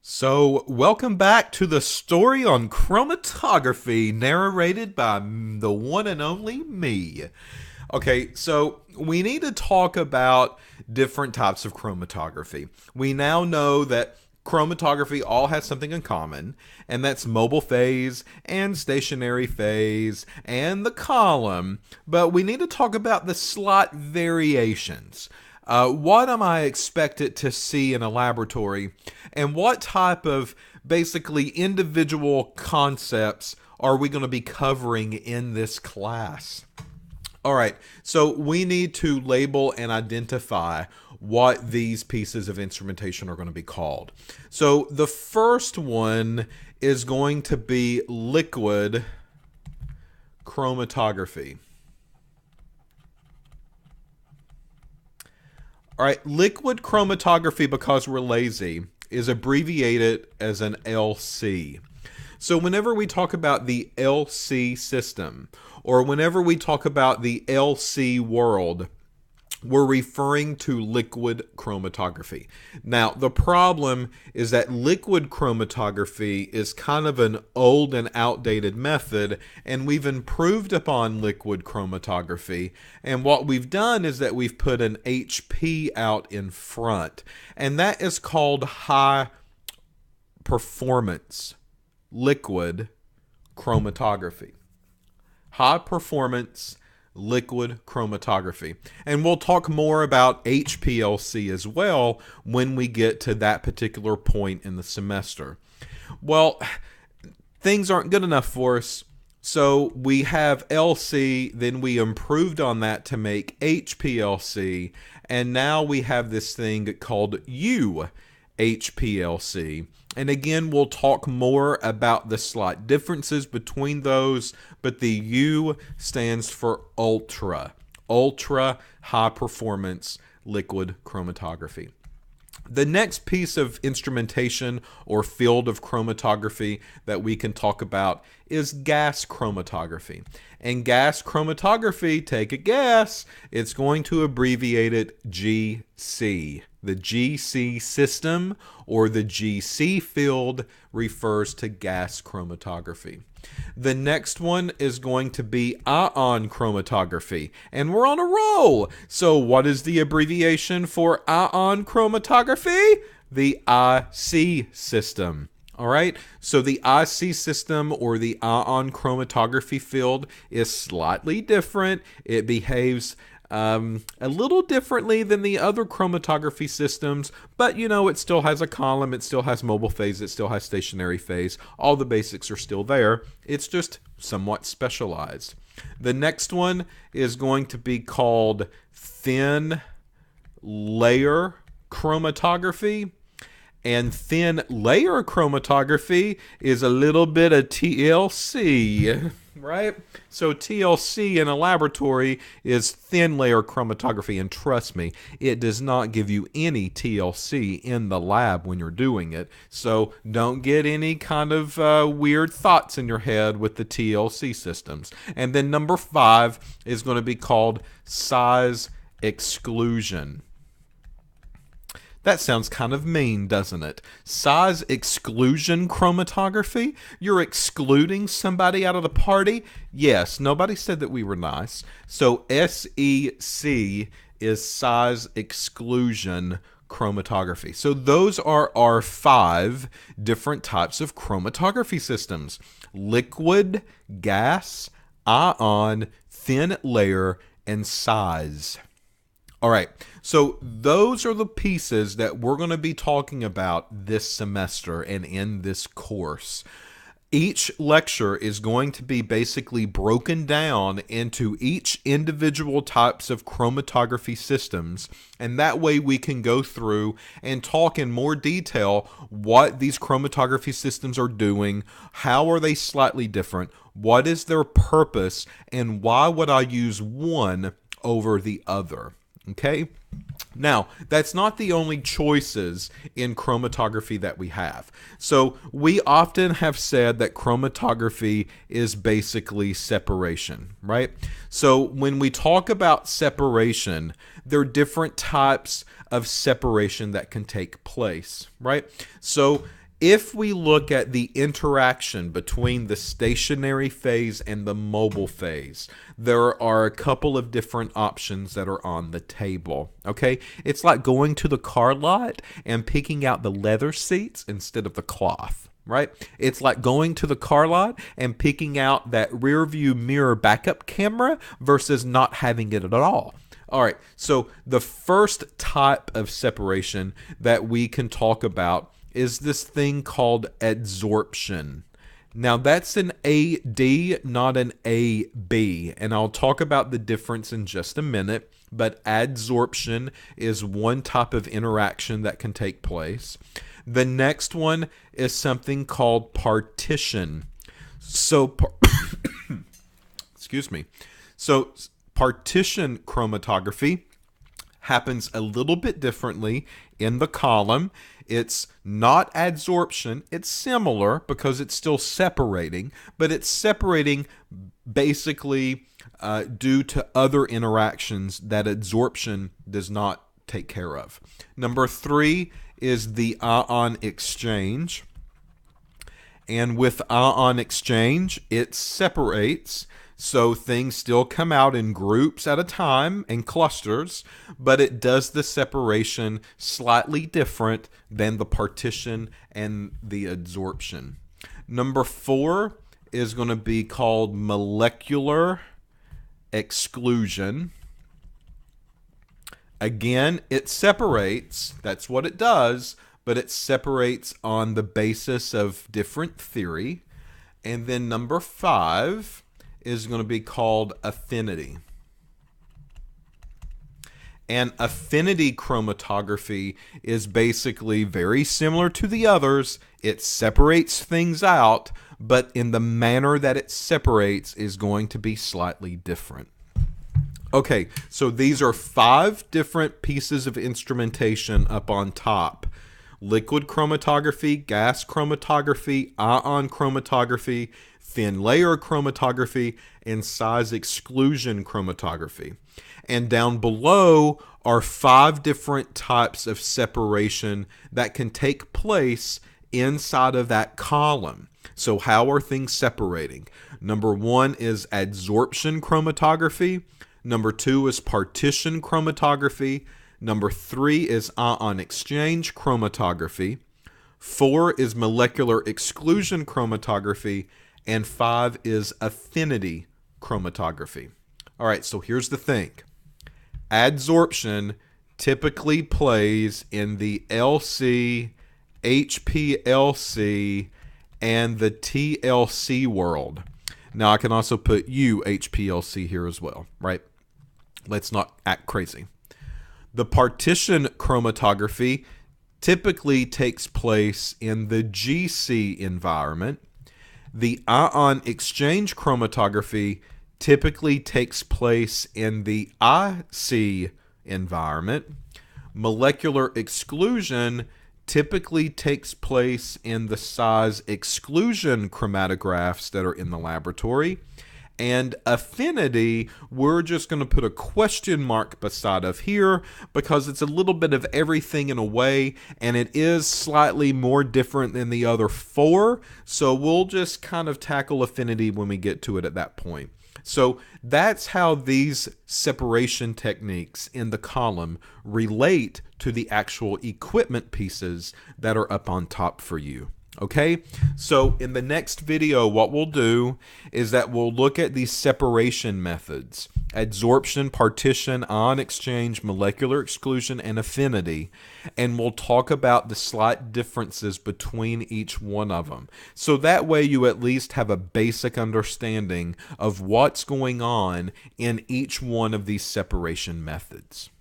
So, welcome back to the story on chromatography, narrated by the one and only me. Okay, so we need to talk about different types of chromatography. We now know that chromatography all has something in common, and that's mobile phase and stationary phase and the column, but we need to talk about the slight variations. What am I expected to see in a laboratory, and what type of basically individual concepts are we going to be covering in this class? All right, so we need to label and identify what these pieces of instrumentation are going to be called. So the first one is going to be liquid chromatography. All right, liquid chromatography, because we're lazy, is abbreviated as an LC. So whenever we talk about the LC system, or whenever we talk about the LC world, we're referring to liquid chromatography. Now, the problem is that liquid chromatography is kind of an old and outdated method, and we've improved upon liquid chromatography. And what we've done is that we've put an HP out in front, and that is called high performance liquid chromatography. High performance liquid chromatography. And we'll talk more about HPLC as well when we get to that particular point in the semester. Well, things aren't good enough for us. So we have LC, then we improved on that to make HPLC, and now we have this thing called UHPLC. And again, we'll talk more about the slight differences between those, but the U stands for ultra high performance liquid chromatography. The next piece of instrumentation or field of chromatography that we can talk about is gas chromatography. And gas chromatography, take a guess, it's going to abbreviate it GC. The GC system or the GC field refers to gas chromatography. The next one is going to be ion chromatography, and we're on a roll. So what is the abbreviation for ion chromatography? The IC system. All right, so the IC system or the ion chromatography field is slightly different. It behaves a little differently than the other chromatography systems, but it still has a column, it still has mobile phase, it still has stationary phase. All the basics are still there. It's just somewhat specialized. The next one is going to be called thin layer chromatography. And thin layer chromatography is a little bit of TLC, right? So TLC in a laboratory is thin layer chromatography, and trust me, it does not give you any TLC in the lab when you're doing it. So don't get any kind of weird thoughts in your head with the TLC systems. And then number 5 is going to be called size exclusion. That sounds kind of mean, doesn't it? Size exclusion chromatography? You're excluding somebody out of the party? Yes, nobody said that we were nice. So SEC is size exclusion chromatography. So those are our 5 different types of chromatography systems: liquid, gas, ion, thin layer, and size. All right, so those are the pieces that we're going to be talking about this semester and in this course. Each lecture is going to be basically broken down into each individual types of chromatography systems, and that way we can go through and talk in more detail what these chromatography systems are doing, how are they slightly different, what is their purpose, and why would I use one over the other. Okay? Now, that's not the only choices in chromatography that we have. So we often have said that chromatography is basically separation, right? So when we talk about separation, there are different types of separation that can take place, right? So if we look at the interaction between the stationary phase and the mobile phase, there are a couple of different options that are on the table. Okay, it's like going to the car lot and picking out the leather seats instead of the cloth. Right? It's like going to the car lot and picking out that rear view mirror backup camera versus not having it at all. All right, so the first type of separation that we can talk about is this thing called adsorption. Now that's an AD, not an AB, and I'll talk about the difference in just a minute, but adsorption is one type of interaction that can take place. The next one is something called partition. So, excuse me. So, partition chromatography happens a little bit differently in the column. It's not adsorption. It's similar because it's still separating, but it's separating basically due to other interactions that adsorption does not take care of. Number 3 is the ion exchange. And with ion exchange, it separates. So things still come out in groups at a time and clusters, but it does the separation slightly different than the partition and the adsorption. Number 4 is going to be called molecular exclusion. Again, it separates, that's what it does, but it separates on the basis of different theory. And then number 5 is going to be called affinity. And affinity chromatography is basically very similar to the others. It separates things out, but in the manner that it separates is going to be slightly different. Okay, so these are 5 different pieces of instrumentation up on top. Liquid chromatography, gas chromatography, ion chromatography, thin layer chromatography, and size exclusion chromatography. And down below are 5 different types of separation that can take place inside of that column. So how are things separating? Number 1 is adsorption chromatography. Number 2 is partition chromatography. Number 3 is ion exchange chromatography. 4 is molecular exclusion chromatography. And 5 is affinity chromatography. All right, so here's the thing. Adsorption typically plays in the LC, HPLC, and the TLC world. Now, I can also put HPLC here as well, right? Let's not act crazy. The partition chromatography typically takes place in the GC environment. The ion exchange chromatography typically takes place in the IC environment. Molecular exclusion typically takes place in the size exclusion chromatographs that are in the laboratory. And affinity, we're just going to put a question mark beside of here because it's a little bit of everything in a way, and it is slightly more different than the other 4. So we'll just kind of tackle affinity when we get to it at that point. So that's how these separation techniques in the column relate to the actual equipment pieces that are up on top for you. Okay, so in the next video, what we'll do is that we'll look at these separation methods: adsorption, partition, ion exchange, molecular exclusion, and affinity. And we'll talk about the slight differences between each one of them. So that way you at least have a basic understanding of what's going on in each one of these separation methods.